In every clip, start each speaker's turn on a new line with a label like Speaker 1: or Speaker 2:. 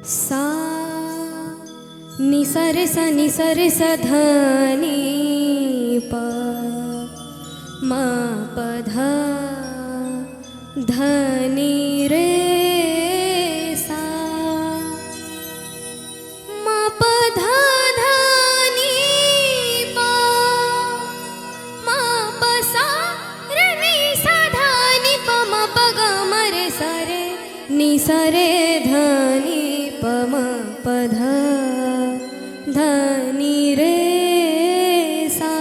Speaker 1: सा नि सा रे सा नि सा रे सा ध नि प म प ध ध नि रे सा म प ध ध नि प म प सा रे नि सा ध नि प म प ग म रे सा रे नि सा रे ध नि प म प ध ध नि रे सा।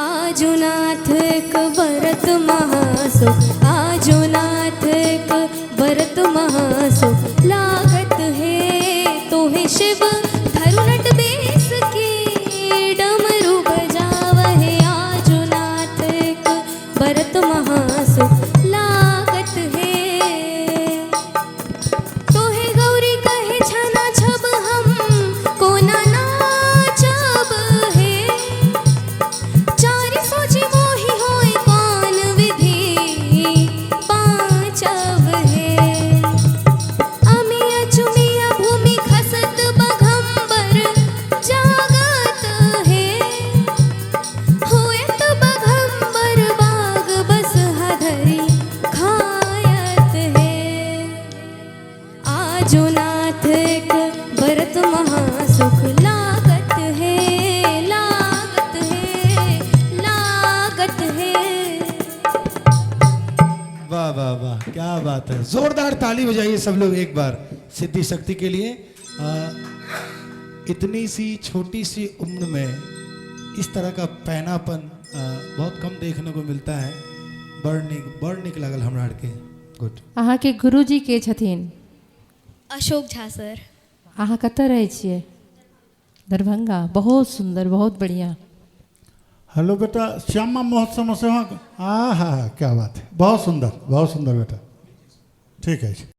Speaker 1: आजुनाथ एक व्रत महासुख, आजुनाथ एक व्रत महासुख लागत है तो है शिव धरुनट बेस की डमरू बजावहे। आजुनाथ एक व्रत महासुख लागत है तो है गौरी कहे छना छब हम को ना नाचब है। चारि सोची मोहि होय कौन विधि पाँचब है। अमिया चुमिया भूमि खसत बघम्बर जागत है। होयत बघम्बर बाग बस हधरी खायत है। आजुनाथ एक व्रत महासुख लागत है, लागत है, लागत है।
Speaker 2: वाह वाह वाह, क्या बात है। जोरदार ताली बजाइए सब लोग एक बार सिद्धि शक्ति के लिए। इतनी सी छोटी सी उम्र में इस तरह का पैनापन बहुत कम देखने को मिलता है। बड़ नीक लागल हमरा आर के। गुड।
Speaker 3: अहाँ के गुरुजी के छथिन?
Speaker 1: अशोक झा सर।
Speaker 3: अहाँ कतऽ रहै छियै? दरभंगा। बहुत सुंदर, बहुत बढ़िया।
Speaker 4: हेलो बेटा, श्यामा महोत्सव से वहाँ। हाँ हाँ, क्या बात है, बहुत सुंदर बेटा, ठीक है।